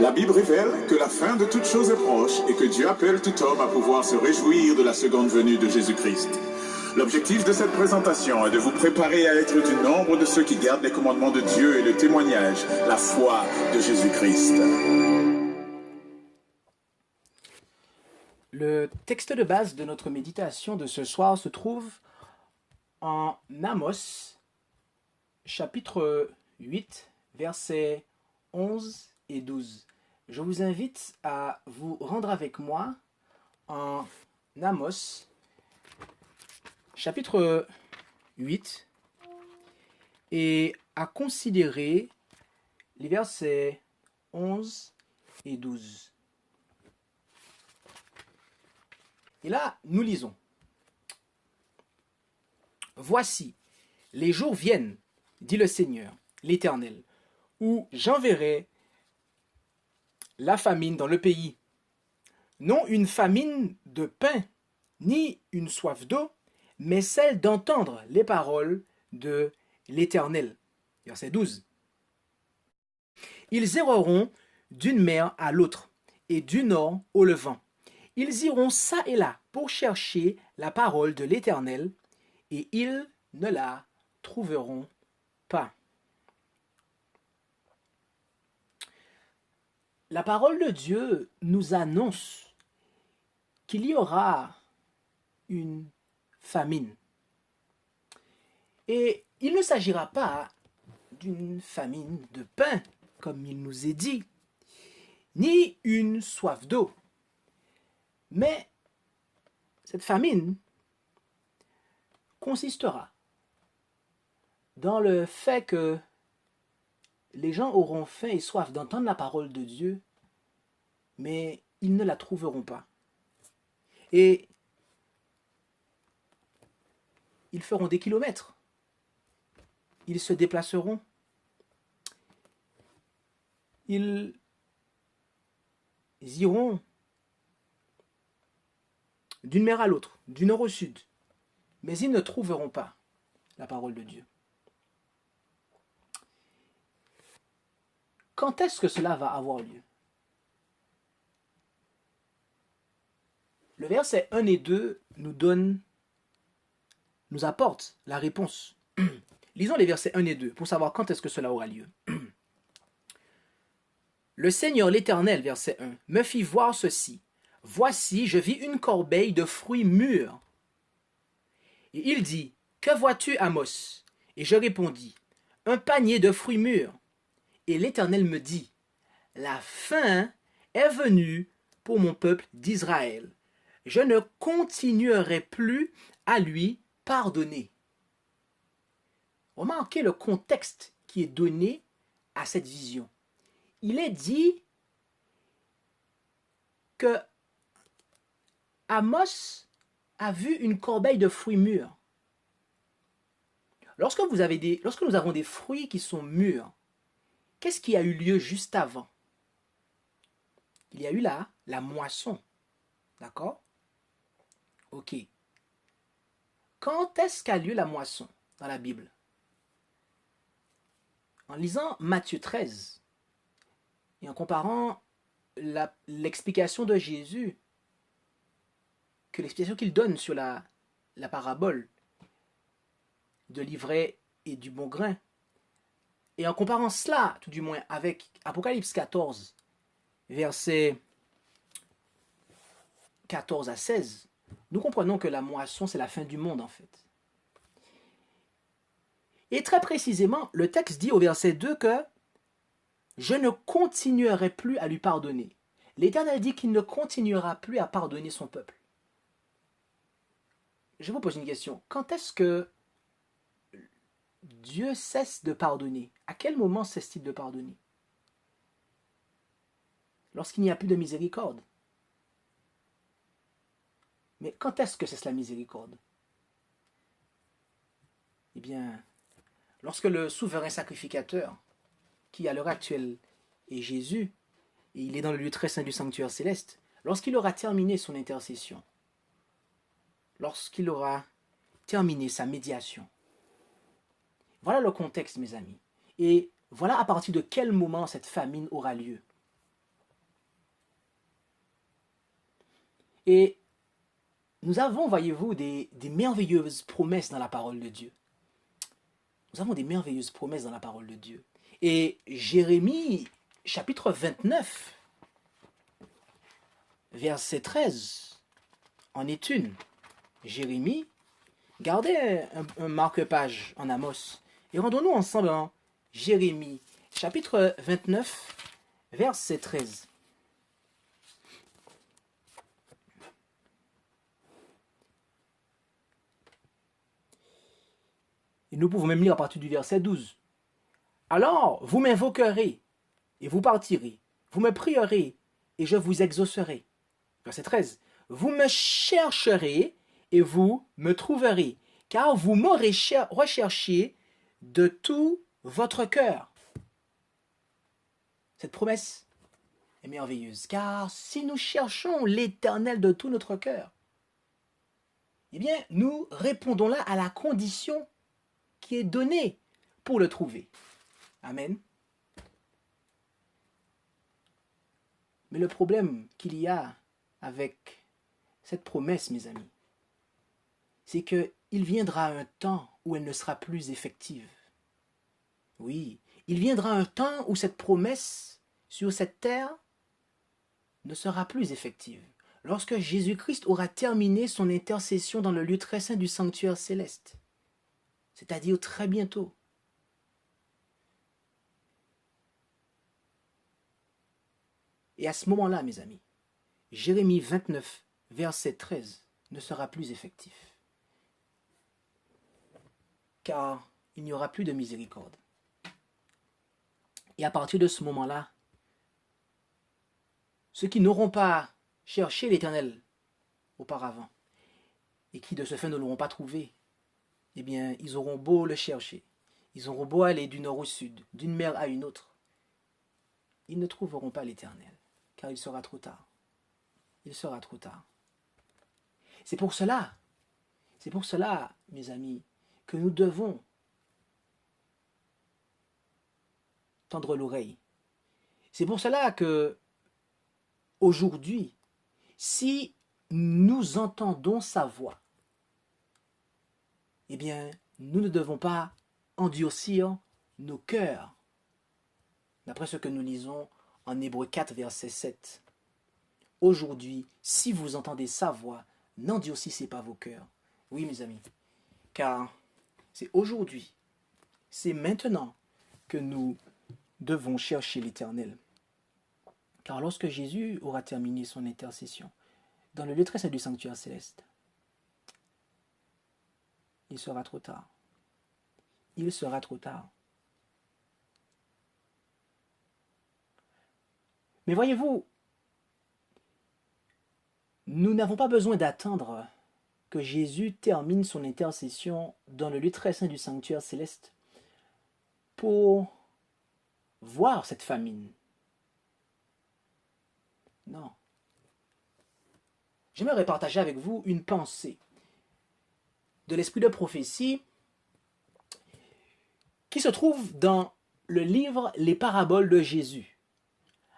La Bible révèle que la fin de toute chose est proche et que Dieu appelle tout homme à pouvoir se réjouir de la seconde venue de Jésus-Christ. L'objectif de cette présentation est de vous préparer à être du nombre de ceux qui gardent les commandements de Dieu et le témoignage, la foi de Jésus-Christ. Le texte de base de notre méditation de ce soir se trouve en Amos, chapitre 8, versets 11 et 12. Je vous invite à vous rendre avec moi en Amos, chapitre 8, et à considérer les versets 11 et 12. Et là, nous lisons. Voici, les jours viennent, dit le Seigneur, l'Éternel, où j'enverrai la famine dans le pays. Non une famine de pain, ni une soif d'eau, mais celle d'entendre les paroles de l'Éternel. Verset 12. Ils erreront d'une mer à l'autre, et du nord au levant. Ils iront çà et là pour chercher la parole de l'Éternel, et ils ne la trouveront pas. La parole de Dieu nous annonce qu'il y aura une famine. Et il ne s'agira pas d'une famine de pain, comme il nous est dit, ni une soif d'eau. Mais cette famine consistera dans le fait que les gens auront faim et soif d'entendre la parole de Dieu, mais ils ne la trouveront pas. Et ils feront des kilomètres. Ils se déplaceront. Ils iront d'une mer à l'autre, du nord au sud, mais ils ne trouveront pas la parole de Dieu. Quand est-ce que cela va avoir lieu? Le verset 1 et 2 nous apporte la réponse. Lisons les versets 1 et 2 pour savoir quand est-ce que cela aura lieu. Le Seigneur l'Éternel, verset 1, me fit voir ceci. Voici, je vis une corbeille de fruits mûrs. Et il dit, que vois-tu, Amos? Et je répondis, un panier de fruits mûrs. Et l'Éternel me dit, la fin est venue pour mon peuple d'Israël. Je ne continuerai plus à lui pardonner. Remarquez le contexte qui est donné à cette vision. Il est dit que Amos a vu une corbeille de fruits mûrs. Lorsque nous avons des fruits qui sont mûrs, qu'est-ce qui a eu lieu juste avant? Il y a eu la moisson. D'accord? Ok. Quand est-ce qu'a lieu la moisson dans la Bible? En lisant Matthieu 13 et en comparant l'explication de Jésus, que l'explication qu'il donne sur la parabole de l'ivraie et du bon grain, et en comparant cela, tout du moins, avec Apocalypse 14, versets 14 à 16, nous comprenons que la moisson, c'est la fin du monde, en fait. Et très précisément, le texte dit au verset 2 que « Je ne continuerai plus à lui pardonner ». L'Éternel dit qu'il ne continuera plus à pardonner son peuple. Je vous pose une question. Quand est-ce que Dieu cesse de pardonner? À quel moment cesse-t-il de pardonner? Lorsqu'il n'y a plus de miséricorde. Mais quand est-ce que cesse la miséricorde? Eh bien, lorsque le souverain sacrificateur, qui à l'heure actuelle est Jésus, et il est dans le lieu très saint du sanctuaire céleste, lorsqu'il aura terminé son intercession, lorsqu'il aura terminé sa médiation. Voilà le contexte, mes amis. Et voilà à partir de quel moment cette famine aura lieu. Et nous avons, voyez-vous, des merveilleuses promesses dans la parole de Dieu. Nous avons des merveilleuses promesses dans la parole de Dieu. Et Jérémie, chapitre 29, verset 13, en est une. Jérémie, gardez un marque-page en Amos et rendons-nous ensemble en Jérémie, chapitre 29, verset 13. Et nous pouvons même lire à partir du verset 12. Alors, vous m'invoquerez et vous partirez. Vous me prierez et je vous exaucerai. Verset 13. Vous me chercherez et vous me trouverez, car vous m'aurez recherché de tout votre cœur. Cette promesse est merveilleuse, car si nous cherchons l'Éternel de tout notre cœur, eh bien, nous répondons là à la condition qui est donnée pour le trouver. Amen. Mais le problème qu'il y a avec cette promesse, mes amis, c'est qu'il viendra un temps où elle ne sera plus effective. Oui, il viendra un temps où cette promesse sur cette terre ne sera plus effective. Lorsque Jésus-Christ aura terminé son intercession dans le lieu très saint du sanctuaire céleste, c'est-à-dire très bientôt. Et à ce moment-là, mes amis, Jérémie 29, verset 13, ne sera plus effectif. Car il n'y aura plus de miséricorde. Et à partir de ce moment-là, ceux qui n'auront pas cherché l'Éternel auparavant, et qui de ce fait ne l'auront pas trouvé, eh bien, ils auront beau le chercher, ils auront beau aller du nord au sud, d'une mer à une autre, ils ne trouveront pas l'Éternel, car il sera trop tard. Il sera trop tard. C'est pour cela, mes amis, que nous devons tendre l'oreille. C'est pour cela que, aujourd'hui, si nous entendons sa voix, eh bien, nous ne devons pas endurcir nos cœurs. D'après ce que nous lisons en Hébreux 4, verset 7. Aujourd'hui, si vous entendez sa voix, n'endurcissez pas vos cœurs. Oui, mes amis, car c'est aujourd'hui, c'est maintenant que nous devons chercher l'Éternel. Car lorsque Jésus aura terminé son intercession dans le lieu très saint du sanctuaire céleste, il sera trop tard. Il sera trop tard. Mais voyez-vous, nous n'avons pas besoin d'attendre que Jésus termine son intercession dans le lieu très saint du sanctuaire céleste pour voir cette famine. Non. J'aimerais partager avec vous une pensée de l'esprit de prophétie qui se trouve dans le livre Les paraboles de Jésus,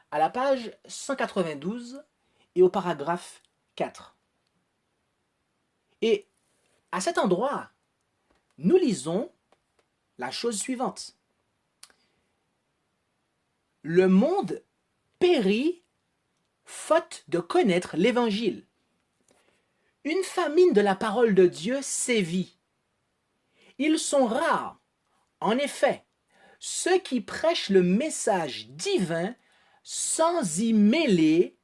à la page 192 et au paragraphe 4. Et à cet endroit, nous lisons la chose suivante. Le monde périt faute de connaître l'Évangile. Une famine de la parole de Dieu sévit. Ils sont rares, en effet, ceux qui prêchent le message divin sans y mêler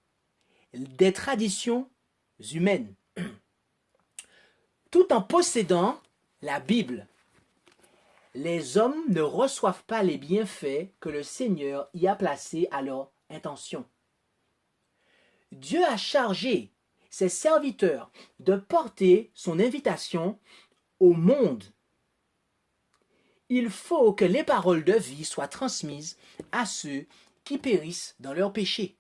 des traditions humaines, tout en possédant la Bible. Les hommes ne reçoivent pas les bienfaits que le Seigneur y a placés à leur intention. Dieu a chargé ses serviteurs de porter son invitation au monde. Il faut que les paroles de vie soient transmises à ceux qui périssent dans leurs péchés.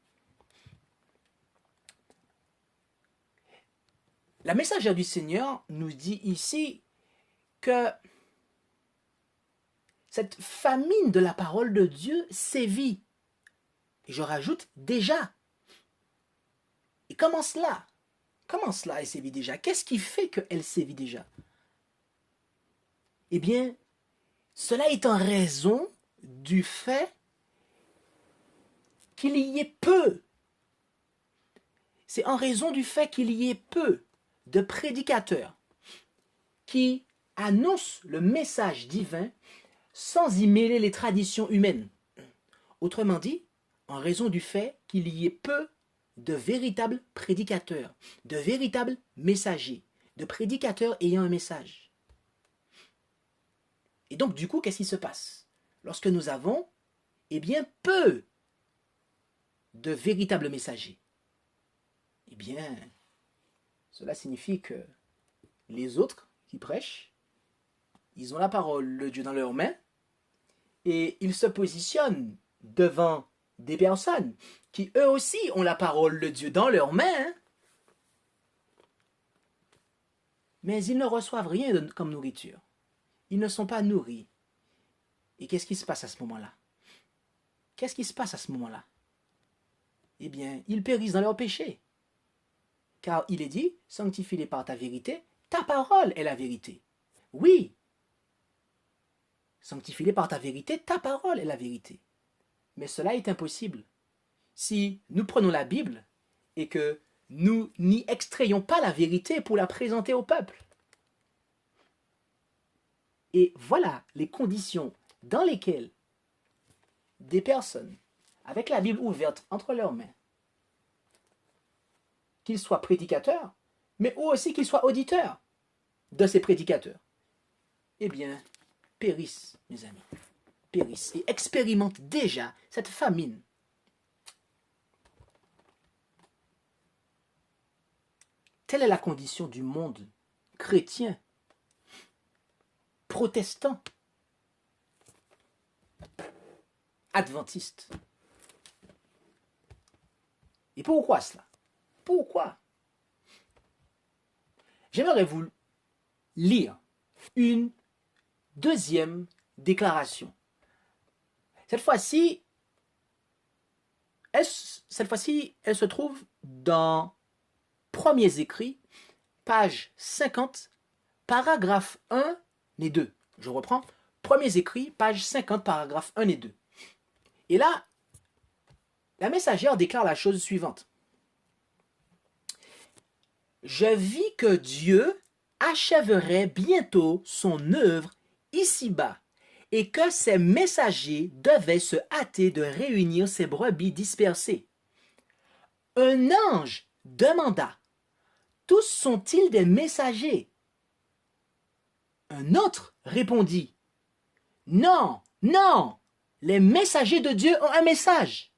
La messagère du Seigneur nous dit ici que cette famine de la parole de Dieu sévit. Et je rajoute déjà. Et comment cela? Comment cela, elle sévit déjà? Qu'est-ce qui fait qu'elle sévit déjà? Eh bien, cela est en raison du fait qu'il y ait peu. C'est en raison du fait qu'il y ait peu de prédicateurs qui annoncent le message divin sans y mêler les traditions humaines. Autrement dit, en raison du fait qu'il y ait peu de véritables prédicateurs, de véritables messagers, de prédicateurs ayant un message. Et donc, du coup, qu'est-ce qui se passe? Lorsque nous avons, eh bien, peu de véritables messagers, eh bien, cela signifie que les autres qui prêchent, ils ont la parole de Dieu dans leurs mains et ils se positionnent devant des personnes qui eux aussi ont la parole de Dieu dans leurs mains, mais ils ne reçoivent rien comme nourriture. Ils ne sont pas nourris. Et qu'est-ce qui se passe à ce moment-là? Qu'est-ce qui se passe à ce moment-là? Eh bien, ils périssent dans leur péché. Car il est dit, sanctifie-les par ta vérité, ta parole est la vérité. Oui, sanctifie-les par ta vérité, ta parole est la vérité. Mais cela est impossible. Si nous prenons la Bible et que nous n'y extrayons pas la vérité pour la présenter au peuple. Et voilà les conditions dans lesquelles des personnes avec la Bible ouverte entre leurs mains, qu'ils soient prédicateurs, mais aussi qu'ils soient auditeurs de ces prédicateurs, eh bien, périssent, mes amis, périssent et expérimentent déjà cette famine. Telle est la condition du monde chrétien, protestant, adventiste. Et pourquoi cela? Pourquoi? J'aimerais vous lire une deuxième déclaration. Cette fois-ci, elle se trouve dans Premiers Écrits, page 50, paragraphe 1 et 2. Je reprends. Premiers Écrits, page 50, paragraphe 1 et 2. Et là, la messagère déclare la chose suivante. Je vis que Dieu achèverait bientôt son œuvre ici-bas et que ses messagers devaient se hâter de réunir ses brebis dispersées. Un ange demanda, tous sont-ils des messagers? Un autre répondit, non, non, les messagers de Dieu ont un message.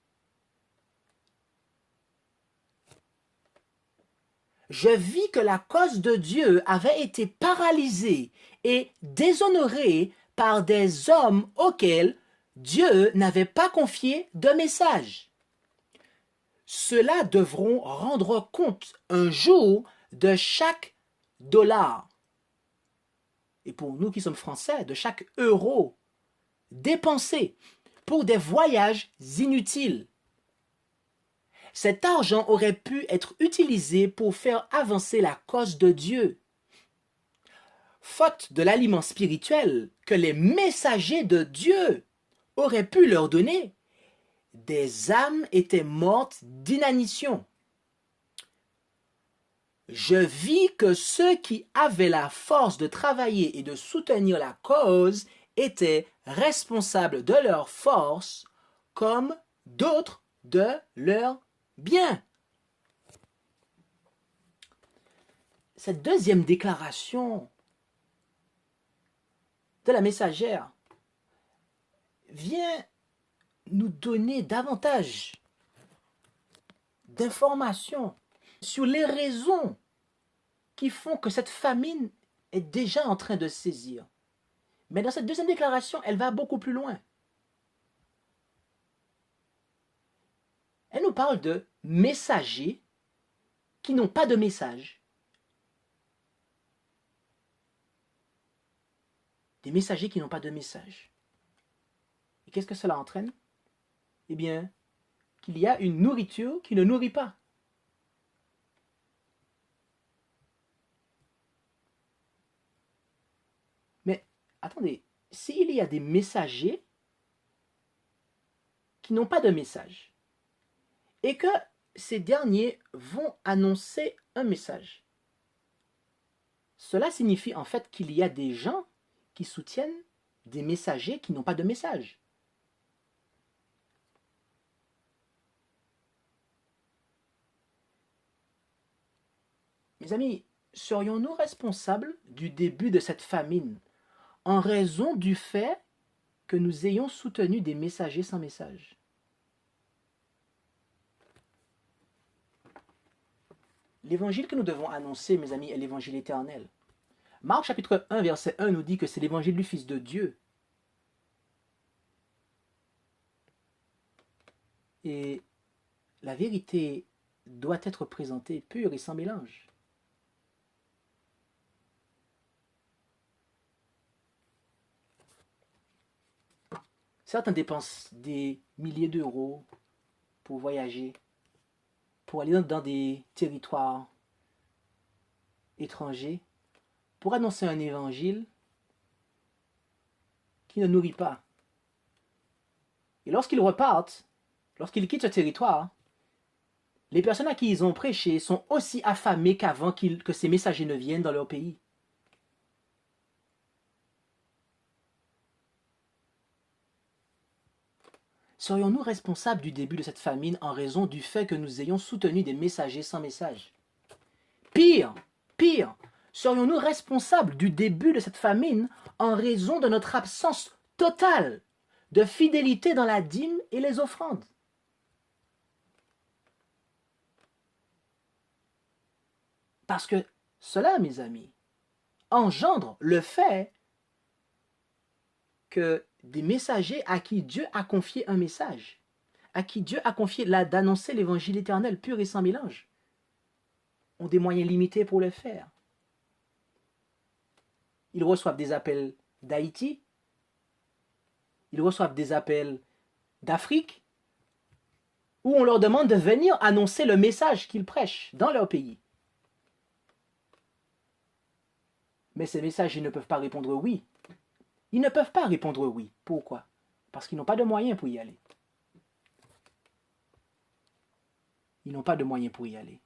Je vis que la cause de Dieu avait été paralysée et déshonorée par des hommes auxquels Dieu n'avait pas confié de message. Ceux-là devront rendre compte un jour de chaque dollar. Et pour nous qui sommes français, de chaque euro dépensé pour des voyages inutiles. Cet argent aurait pu être utilisé pour faire avancer la cause de Dieu. Faute de l'aliment spirituel que les messagers de Dieu auraient pu leur donner, des âmes étaient mortes d'inanition. Je vis que ceux qui avaient la force de travailler et de soutenir la cause étaient responsables de leur force comme d'autres de leur bien. Cette deuxième déclaration de la messagère vient nous donner davantage d'informations sur les raisons qui font que cette famine est déjà en train de saisir. Mais dans cette deuxième déclaration, elle va beaucoup plus loin. Elle nous parle de messagers qui n'ont pas de message. Des messagers qui n'ont pas de message. Et qu'est-ce que cela entraîne? Eh bien, qu'il y a une nourriture qui ne nourrit pas. qu'il y a des messagers qui n'ont pas de message et que ces derniers vont annoncer un message. Cela signifie en fait qu'il y a des gens qui soutiennent des messagers qui n'ont pas de message. Mes amis, serions-nous responsables du début de cette famine en raison du fait que nous ayons soutenu des messagers sans message? L'évangile que nous devons annoncer, mes amis, est l'évangile éternel. Marc chapitre 1, verset 1 nous dit que c'est l'évangile du Fils de Dieu. Et la vérité doit être présentée pure et sans mélange. Certains dépensent des milliers d'euros pour voyager, pour aller dans des territoires étrangers, pour annoncer un évangile qui ne nourrit pas. Et lorsqu'ils repartent, lorsqu'ils quittent ce territoire, les personnes à qui ils ont prêché sont aussi affamées qu'avant que ces messagers ne viennent dans leur pays. Serions-nous responsables du début de cette famine en raison du fait que nous ayons soutenu des messagers sans message? Pire, serions-nous responsables du début de cette famine en raison de notre absence totale de fidélité dans la dîme et les offrandes? Parce que cela, mes amis, engendre le fait que des messagers à qui Dieu a confié un message, à qui Dieu a confié d'annoncer l'évangile éternel pur et sans mélange, ont des moyens limités pour le faire. Ils reçoivent des appels d'Haïti, ils reçoivent des appels d'Afrique, où on leur demande de venir annoncer le message qu'ils prêchent dans leur pays. Mais ces messagers ne peuvent pas répondre oui. Ils ne peuvent pas répondre oui. Pourquoi? Parce qu'ils n'ont pas de moyens pour y aller. Ils n'ont pas de moyens pour y aller.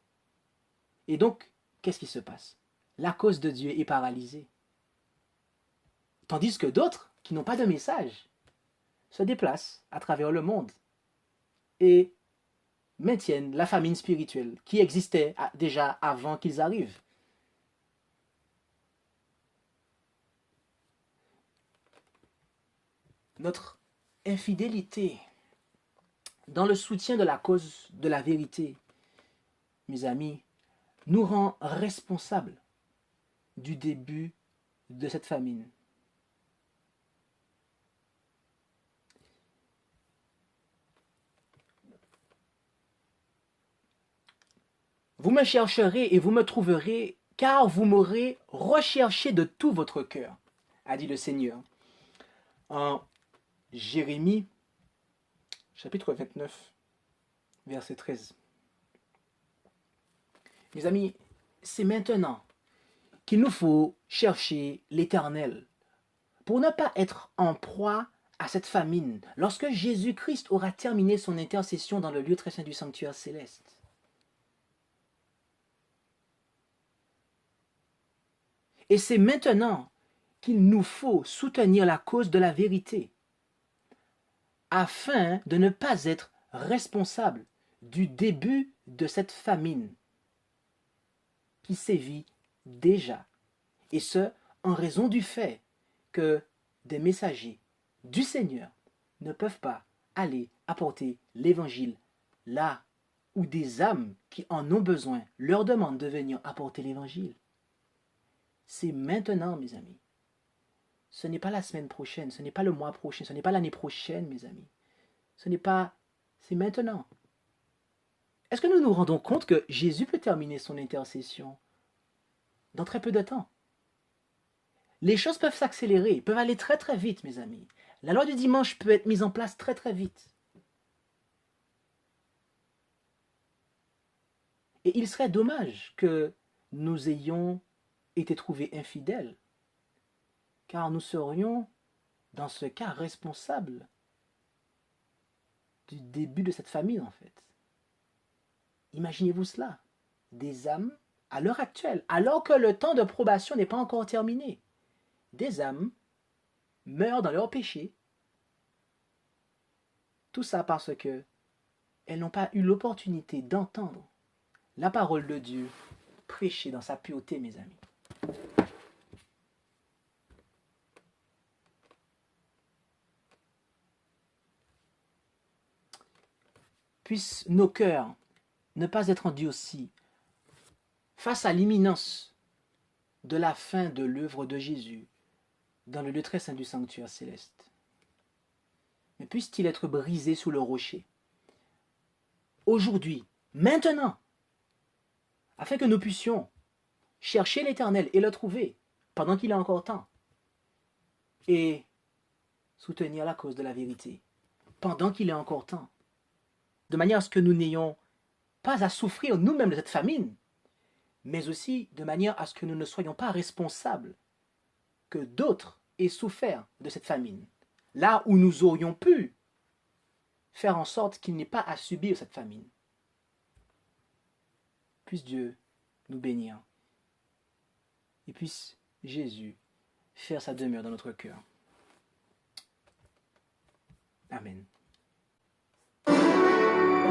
Et donc, qu'est-ce qui se passe? La cause de Dieu est paralysée. Tandis que d'autres, qui n'ont pas de message, se déplacent à travers le monde et maintiennent la famine spirituelle qui existait déjà avant qu'ils arrivent. Notre infidélité dans le soutien de la cause de la vérité, mes amis, nous rend responsables du début de cette famine. Vous me chercherez et vous me trouverez, car vous m'aurez recherché de tout votre cœur, a dit le Seigneur. En Jérémie, chapitre 29, verset 13. Mes amis, c'est maintenant qu'il nous faut chercher l'Éternel pour ne pas être en proie à cette famine lorsque Jésus-Christ aura terminé son intercession dans le lieu très saint du sanctuaire céleste. Et c'est maintenant qu'il nous faut soutenir la cause de la vérité afin de ne pas être responsable du début de cette famine qui sévit déjà, et ce, en raison du fait que des messagers du Seigneur ne peuvent pas aller apporter l'évangile là où des âmes qui en ont besoin leur demandent de venir apporter l'évangile. C'est maintenant, mes amis. Ce n'est pas la semaine prochaine, ce n'est pas le mois prochain, ce n'est pas l'année prochaine, mes amis. C'est maintenant. Est-ce que nous nous rendons compte que Jésus peut terminer son intercession dans très peu de temps? Les choses peuvent s'accélérer, peuvent aller très très vite, mes amis. La loi du dimanche peut être mise en place très très vite. Et il serait dommage que nous ayons été trouvés infidèles, car nous serions dans ce cas, responsable du début de cette famine, en fait. Imaginez-vous cela. Des âmes, à l'heure actuelle, alors que le temps de probation n'est pas encore terminé, des âmes meurent dans leur péché. Tout ça parce que elles n'ont pas eu l'opportunité d'entendre la parole de Dieu prêchée dans sa pureté, mes amis. Puissent nos cœurs ne pas être endurcis face à l'imminence de la fin de l'œuvre de Jésus dans le lieu très saint du sanctuaire céleste. Mais puisse-t-il être brisé sous le rocher, aujourd'hui, maintenant, afin que nous puissions chercher l'Éternel et le trouver pendant qu'il est encore temps, et soutenir la cause de la vérité pendant qu'il est encore temps, de manière à ce que nous n'ayons pas à souffrir nous-mêmes de cette famine, mais aussi de manière à ce que nous ne soyons pas responsables que d'autres aient souffert de cette famine, là où nous aurions pu faire en sorte qu'il n'ait pas à subir cette famine. Puisse Dieu nous bénir et puisse Jésus faire sa demeure dans notre cœur. Amen.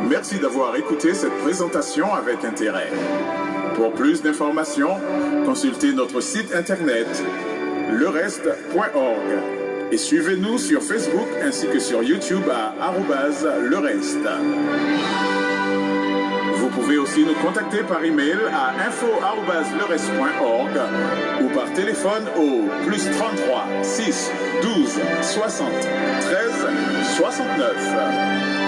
Merci d'avoir écouté cette présentation avec intérêt. Pour plus d'informations, consultez notre site internet lereste.org et suivez-nous sur Facebook ainsi que sur YouTube à @lereste. Vous pouvez aussi nous contacter par email à info@lereste.org ou par téléphone au +33 6 12 60 13 69.